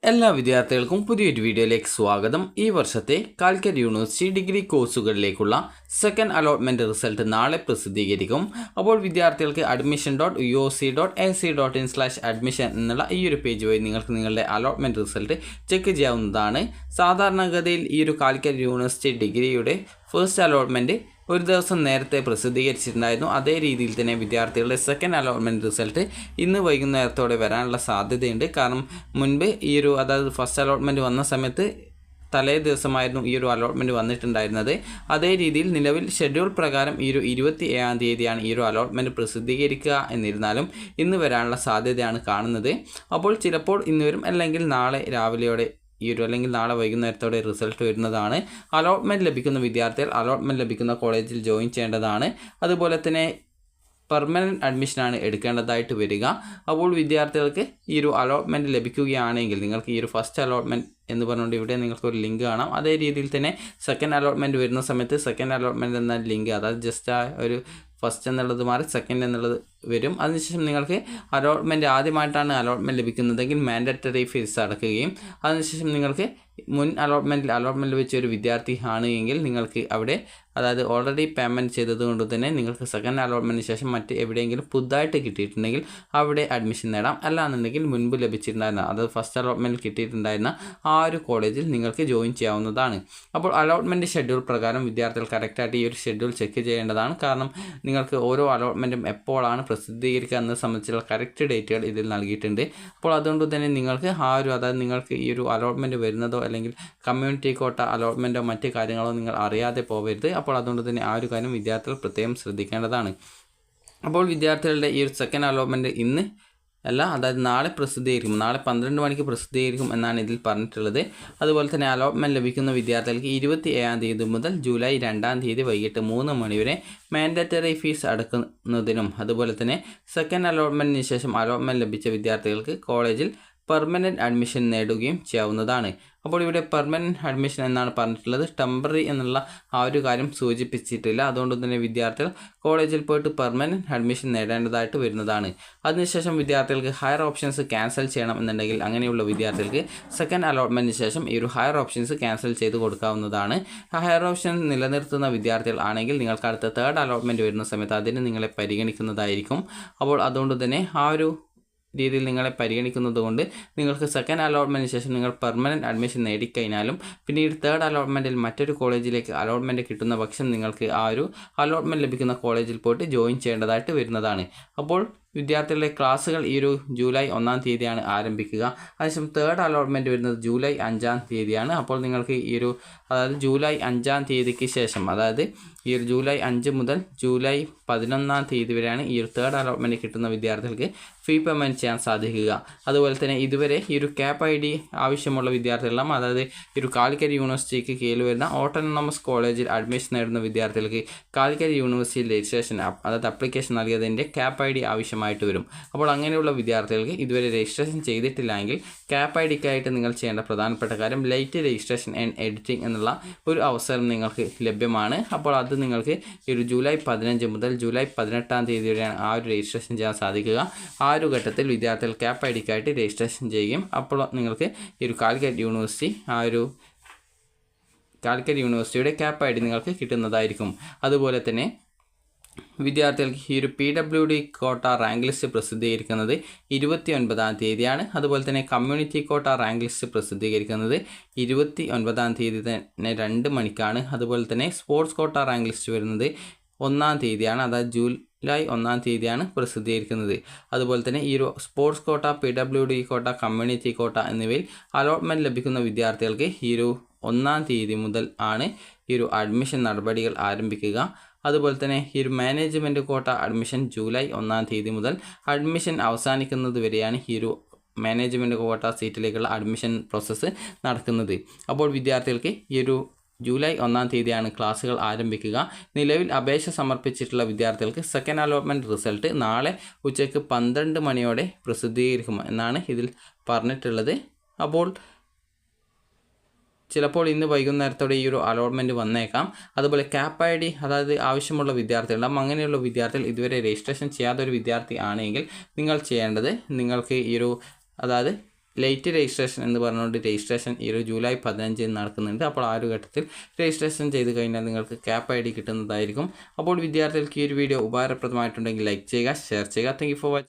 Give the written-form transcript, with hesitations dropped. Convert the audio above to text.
എല്ലാ വിദ്യാർത്ഥികൾക്കും പുതിയൊരു വീഡിയോയിലേക്ക് സ്വാഗതം. ഈ വർഷത്തെ കാലിക്കറ്റ് യൂണിവേഴ്സിറ്റി ഡിഗ്രി കോഴ്സുകളിലേക്കുള്ള സെക്കൻഡ് അലോട്ട്മെൻറ്റ് റിസൾട്ട് നാളെ പ്രസിദ്ധീകരിക്കും. അപ്പോൾ വിദ്യാർത്ഥികൾക്ക് admission.uoc.ac.in/admission എന്നുള്ള ഈ ഒരു പേജ് വഴി നിങ്ങൾക്ക് നിങ്ങളുടെ അലോട്ട്മെൻറ്റ് റിസൾട്ട് ചെക്ക് ചെയ്യാവുന്നതാണ്. സാധാരണഗതിയിൽ ഈ ഒരു കാലിക്കറ്റ് യൂണിവേഴ്സിറ്റി ഡിഗ്രിയുടെ ഫസ്റ്റ് അലോട്ട്മെൻറ്റ് ഒരു ദിവസം നേരത്തെ പ്രസിദ്ധീകരിച്ചിട്ടുണ്ടായിരുന്നു. അതേ രീതിയിൽ തന്നെ വിദ്യാർത്ഥികളുടെ സെക്കൻഡ് അലോട്ട്മെൻറ്റ് റിസൾട്ട് ഇന്ന് വൈകുന്നേരത്തോടെ വരാനുള്ള സാധ്യതയുണ്ട്. കാരണം മുൻപ് അതായത് ഫസ്റ്റ് അലോട്ട്മെൻറ്റ് വന്ന സമയത്ത് തലേ ദിവസമായിരുന്നു ഈ ഒരു അലോട്ട്മെൻറ്റ് വന്നിട്ടുണ്ടായിരുന്നത്. അതേ രീതിയിൽ നിലവിൽ ഷെഡ്യൂൾ പ്രകാരം 27-ാം തീയതിയാണ് ഈ ഒരു അലോട്ട്മെൻറ്റ് പ്രസിദ്ധീകരിക്കുക. എന്നിരുന്നാലും ഇന്ന് വരാനുള്ള സാധ്യതയാണ് കാണുന്നത്. അപ്പോൾ ചിലപ്പോൾ ഇന്ന് വരും, അല്ലെങ്കിൽ നാളെ രാവിലെയോടെ അല്ലെങ്കിൽ നാളെ വൈകുന്നേരത്തോടെ റിസൾട്ട് വരുന്നതാണ്. അലോട്ട്മെൻറ്റ് ലഭിക്കുന്ന വിദ്യാർത്ഥികൾ അലോട്ട്മെൻറ്റ് ലഭിക്കുന്ന കോളേജിൽ ജോയിൻ ചെയ്യേണ്ടതാണ്. അതുപോലെ തന്നെ പെർമനൻറ്റ് അഡ്മിഷനാണ് എടുക്കേണ്ടതായിട്ട് വരിക. അപ്പോൾ വിദ്യാർത്ഥികൾക്ക് ഈ ഒരു അലോട്ട്മെൻറ്റ് ലഭിക്കുകയാണെങ്കിൽ നിങ്ങൾക്ക് ഈ ഒരു ഫസ്റ്റ് അലോട്ട്മെൻറ്റ് എന്ന് പറഞ്ഞുകൊണ്ട് ഇവിടെ നിങ്ങൾക്കൊരു ലിങ്ക് കാണാം. അതേ രീതിയിൽ തന്നെ സെക്കൻഡ് അലോട്ട്മെൻറ്റ് വരുന്ന സമയത്ത് സെക്കൻഡ് അലോട്ട്മെൻറ്റ് എന്ന ലിങ്ക്, അതായത് ജസ്റ്റ് ആ ഒരു ഫസ്റ്റ് എന്നുള്ളത് മാറി സെക്കൻഡ് എന്നുള്ളത് വരും. അതിനുശേഷം നിങ്ങൾക്ക് അലോട്ട്മെൻറ്റ് ആദ്യമായിട്ടാണ് അലോട്ട്മെൻറ്റ് ലഭിക്കുന്നതെങ്കിൽ മാൻഡറ്ററി ഫീസ് അടക്കുകയും അതിനുശേഷം നിങ്ങൾക്ക് മുൻ അലോട്ട്മെൻറ്റ് ലഭിച്ച ഒരു വിദ്യാർത്ഥി ആണ് എങ്കിൽ നിങ്ങൾക്ക് അവിടെ, അതായത് ഓൾറെഡി പേയ്മെൻറ്റ് ചെയ്തതുകൊണ്ട് തന്നെ നിങ്ങൾക്ക് സെക്കൻഡ് അലോട്ട്മെൻറ്റിന് ശേഷം മറ്റ് എവിടെയെങ്കിലും പുതുതായിട്ട് കിട്ടിയിട്ടുണ്ടെങ്കിൽ അവിടെ അഡ്മിഷൻ നേടാം. അല്ലാന്നുണ്ടെങ്കിൽ മുൻപ് ലഭിച്ചിട്ടുണ്ടായിരുന്ന, അതായത് ഫസ്റ്റ് അലോട്ട്മെൻറ്റിൽ കിട്ടിയിട്ടുണ്ടായിരുന്ന ആ ഒരു കോളേജിൽ നിങ്ങൾക്ക് ജോയിൻ ചെയ്യാവുന്നതാണ്. അപ്പോൾ അലോട്ട്മെൻറ്റ് ഷെഡ്യൂൾ പ്രകാരം വിദ്യാർത്ഥികൾ കറക്റ്റായിട്ട് ഈ ഒരു ഷെഡ്യൂൾ ചെക്ക് ചെയ്യേണ്ടതാണ്. കാരണം നിങ്ങൾക്ക് ഓരോ അലോട്ട്മെൻറ്റും എപ്പോഴാണ് പ്രസിദ്ധീകരിക്കുക എന്നത് സംബന്ധിച്ചുള്ള കറക്റ്റ് ഡേറ്റുകൾ ഇതിൽ നൽകിയിട്ടുണ്ട്. അപ്പോൾ അതുകൊണ്ട് തന്നെ നിങ്ങൾക്ക് അതായത് നിങ്ങൾക്ക് ഈ ഒരു അലോട്ട്മെൻറ്റ് വരുന്നതോ അല്ലെങ്കിൽ കമ്മ്യൂണിറ്റി കോട്ട അലോട്ട്മെൻറ്റോ മറ്റ് കാര്യങ്ങളോ നിങ്ങൾ അറിയാതെ പോകരുത്. അപ്പോൾ അതുകൊണ്ട് തന്നെ ആ ഒരു കാര്യം വിദ്യാർത്ഥികൾ പ്രത്യേകം ശ്രദ്ധിക്കേണ്ടതാണ്. അപ്പോൾ വിദ്യാർത്ഥികളുടെ ഈ ഒരു സെക്കൻഡ് അലോട്ട്മെൻറ്റ് ഇന്ന് അല്ല, അതായത് നാളെ പ്രസിദ്ധീകരിക്കും. നാളെ 12 മണിക്ക് പ്രസിദ്ധീകരിക്കും എന്നാണ് ഇതിൽ പറഞ്ഞിട്ടുള്ളത്. അതുപോലെ തന്നെ അലോട്ട്മെൻറ്റ് ലഭിക്കുന്ന വിദ്യാർത്ഥികൾക്ക് 27-ാം തീയതി മുതൽ ജൂലൈ 2-ാം തീയതി വൈകിട്ട് 3 മണി വരെ മാൻഡറ്ററി ഫീസ് അടക്കുന്നതിനും അതുപോലെ തന്നെ സെക്കൻഡ് അലോട്ട്മെൻറ്റിന് ശേഷം അലോട്ട്മെൻറ്റ് ലഭിച്ച വിദ്യാർത്ഥികൾക്ക് കോളേജിൽ പെർമനൻറ്റ് അഡ്മിഷൻ നേടുകയും ചെയ്യാവുന്നതാണ്. അപ്പോൾ ഇവിടെ പെർമനൻറ്റ് അഡ്മിഷൻ എന്നാണ് പറഞ്ഞിട്ടുള്ളത്. ടെമ്പററി എന്നുള്ള ആ ഒരു കാര്യം സൂചിപ്പിച്ചിട്ടില്ല. അതുകൊണ്ട് തന്നെ വിദ്യാർത്ഥികൾ കോളേജിൽ പോയിട്ട് പെർമനൻറ്റ് അഡ്മിഷൻ നേടേണ്ടതായിട്ട് വരുന്നതാണ്. അതിനുശേഷം വിദ്യാർത്ഥികൾക്ക് ഹയർ ഓപ്ഷൻസ് ക്യാൻസൽ ചെയ്യണം എന്നുണ്ടെങ്കിൽ അങ്ങനെയുള്ള വിദ്യാർത്ഥികൾക്ക് സെക്കൻഡ് അലോട്ട്മെൻറ്റിന് ശേഷം ഈ ഒരു ഹയർ ഓപ്ഷൻസ് ക്യാൻസൽ ചെയ്ത് കൊടുക്കാവുന്നതാണ്. ഹയർ ഓപ്ഷൻ നിലനിർത്തുന്ന വിദ്യാർത്ഥികൾ ആണെങ്കിൽ നിങ്ങൾക്ക് അടുത്ത തേർഡ് അലോട്ട്മെൻറ്റ് വരുന്ന സമയത്ത് അതിന് നിങ്ങളെ പരിഗണിക്കുന്നതായിരിക്കും. അപ്പോൾ അതുകൊണ്ട് തന്നെ ആ ഒരു രീതിയിൽ നിങ്ങളെ പരിഗണിക്കുന്നത് കൊണ്ട് നിങ്ങൾക്ക് സെക്കൻഡ് അലോട്ട്മെൻറ്റിന് ശേഷം നിങ്ങൾ പെർമനൻറ്റ് അഡ്മിഷൻ നേടിക്കഴിഞ്ഞാലും പിന്നീട് തേർഡ് അലോട്ട്മെൻറ്റിൽ മറ്റൊരു കോളേജിലേക്ക് അലോട്ട്മെൻറ്റ് കിട്ടുന്ന പക്ഷം നിങ്ങൾക്ക് ആ ഒരു അലോട്ട്മെൻറ്റ് ലഭിക്കുന്ന കോളേജിൽ പോയിട്ട് ജോയിൻ ചെയ്യേണ്ടതായിട്ട് വരുന്നതാണ്. അപ്പോൾ വിദ്യാർത്ഥികളുടെ ക്ലാസ്സുകൾ ഈ ഒരു ജൂലൈ 1-ാം തീയതിയാണ് ആരംഭിക്കുക. അതിനുശേഷം തേർഡ് അലോട്ട്മെൻറ്റ് വരുന്നത് ജൂലൈ 5-ാം തീയതിയാണ്. അപ്പോൾ നിങ്ങൾക്ക് അതായത് ജൂലൈ 5-ാം തീയതിക്ക് ശേഷം, അതായത് ഈ ഒരു ജൂലൈ 5 മുതൽ ജൂലൈ 11-ാം തീയതി വരെയാണ് ഈ ഒരു തേർഡ് അലോട്ട്മെൻറ്റ് കിട്ടുന്ന വിദ്യാർത്ഥികൾക്ക് ഫീ പേയ്മെൻറ്റ് ചെയ്യാൻ സാധിക്കുക. അതുപോലെ തന്നെ ഇതുവരെ ഈ ഒരു CAP ID ആവശ്യമുള്ള വിദ്യാർത്ഥികളെല്ലാം, അതായത് ഈ ഒരു കാലിക്കറ്റ് യൂണിവേഴ്സിറ്റിക്ക് കീഴിൽ വരുന്ന ഓട്ടോണമസ് കോളേജിൽ അഡ്മിഷൻ നേടുന്ന വിദ്യാർത്ഥികൾക്ക് കാലിക്കറ്റ് യൂണിവേഴ്സിറ്റി രജിസ്ട്രേഷൻ അതായത് അപ്ലിക്കേഷൻ നൽകിയതിൻ്റെ CAP ID ആവശ്യമായിട്ട് വരും. അപ്പോൾ അങ്ങനെയുള്ള വിദ്യാർത്ഥികൾക്ക് ഇതുവരെ രജിസ്ട്രേഷൻ ചെയ്തിട്ടില്ലെങ്കിൽ CAP IDക്കായിട്ട് നിങ്ങൾ ചെയ്യേണ്ട പ്രധാനപ്പെട്ട കാര്യം ലൈറ്റ് രജിസ്ട്രേഷൻ ആൻഡ് എഡിറ്റിംഗ് എന്നുള്ള ഒരു അവസരം നിങ്ങൾക്ക് ലഭ്യമാണ്. അപ്പോൾ അത് നിങ്ങൾക്ക് ഈ ഒരു ജൂലൈ 15 മുതൽ ജൂലൈ 18-ാം തീയതി വരെയാണ് ആ ഒരു രജിസ്ട്രേഷൻ ചെയ്യാൻ സാധിക്കുക. ആ ഒരു ഘട്ടത്തിൽ വിദ്യാർത്ഥികൾ CAP IDക്കായിട്ട് രജിസ്ട്രേഷൻ ചെയ്യുകയും അപ്പോൾ നിങ്ങൾക്ക് ഈ ഒരു കാലിക്കറ്റ് യൂണിവേഴ്സിറ്റിയുടെ CAP ID നിങ്ങൾക്ക് കിട്ടുന്നതായിരിക്കും. അതുപോലെ തന്നെ വിദ്യാർത്ഥികൾക്ക് ഈ ഒരു PWD കോട്ട റാങ്ക് ലിസ്റ്റ് പ്രസിദ്ധീകരിക്കുന്നത് 29-ാം തീയതിയാണ്. അതുപോലെ തന്നെ കമ്മ്യൂണിറ്റി കോട്ട റാങ്ക് ലിസ്റ്റ് പ്രസിദ്ധീകരിക്കുന്നത് 29-ാം തീയതി തന്നെ 2 മണിക്കാണ്. അതുപോലെ തന്നെ സ്പോർട്സ് കോട്ട റാങ്ക് ലിസ്റ്റ് വരുന്നത് 1-ാം തീയതിയാണ്, അതായത് ജൂലൈ 1-ാം തീയതിയാണ് പ്രസിദ്ധീകരിക്കുന്നത്. അതുപോലെ തന്നെ ഈ ഒരു സ്പോർട്സ് കോട്ട, PWD കോട്ട, കമ്മ്യൂണിറ്റി കോട്ട എന്നിവയിൽ അലോട്ട്മെൻറ്റ് ലഭിക്കുന്ന വിദ്യാർത്ഥികൾക്ക് ഈ ഒരു 1-ാം തീയതി മുതൽ ആണ് ഈ ഒരു അഡ്മിഷൻ നടപടികൾ ആരംഭിക്കുക. അതുപോലെ തന്നെ ഈ ഒരു മാനേജ്മെൻറ്റ് കോട്ട അഡ്മിഷൻ ജൂലൈ 1-ാം തീയതി മുതൽ അഡ്മിഷൻ അവസാനിക്കുന്നത് വരെയാണ് ഈ ഒരു മാനേജ്മെൻറ്റ് കോട്ട സീറ്റിലേക്കുള്ള അഡ്മിഷൻ പ്രോസസ്സ് നടക്കുന്നത്. അപ്പോൾ വിദ്യാർത്ഥികൾക്ക് ഈ ഒരു ജൂലൈ 1-ാം തീയതിയാണ് ക്ലാസ്സുകൾ ആരംഭിക്കുക. നിലവിൽ അപേക്ഷ സമർപ്പിച്ചിട്ടുള്ള വിദ്യാർത്ഥികൾക്ക് സെക്കൻഡ് അലോട്ട്മെൻറ്റ് റിസൾട്ട് നാളെ ഉച്ചയ്ക്ക് 12 മണിയോടെ പ്രസിദ്ധീകരിക്കും എന്നാണ് ഇതിൽ പറഞ്ഞിട്ടുള്ളത്. അപ്പോൾ ചിലപ്പോൾ ഇന്ന് വൈകുന്നേരത്തോടെ ഈ ഒരു അലോട്ട്മെൻറ്റ് വന്നേക്കാം. അതുപോലെ CAP ID അതായത് ആവശ്യമുള്ള വിദ്യാർത്ഥികളുണ്ടാകും. അങ്ങനെയുള്ള വിദ്യാർത്ഥികൾ ഇതുവരെ രജിസ്ട്രേഷൻ ചെയ്യാത്ത ഒരു വിദ്യാർത്ഥി ആണെങ്കിൽ നിങ്ങൾ ചെയ്യേണ്ടത്, നിങ്ങൾക്ക് ഈ ഒരു അതായത് ലേറ്റ് രജിസ്ട്രേഷൻ എന്ന് പറഞ്ഞുകൊണ്ട് രജിസ്ട്രേഷൻ ഈ ഒരു ജൂലൈ 15 നടക്കുന്നുണ്ട്. അപ്പോൾ ആ ഒരു ഘട്ടത്തിൽ രജിസ്ട്രേഷൻ ചെയ്ത് കഴിഞ്ഞാൽ നിങ്ങൾക്ക് CAP ID കിട്ടുന്നതായിരിക്കും. അപ്പോൾ വിദ്യാർത്ഥികൾക്ക് ഈ ഒരു വീഡിയോ ഉപകാരപ്രദമായിട്ടുണ്ടെങ്കിൽ ലൈക്ക് ചെയ്യുക, ഷെയർ ചെയ്യുക. Thank you for watching.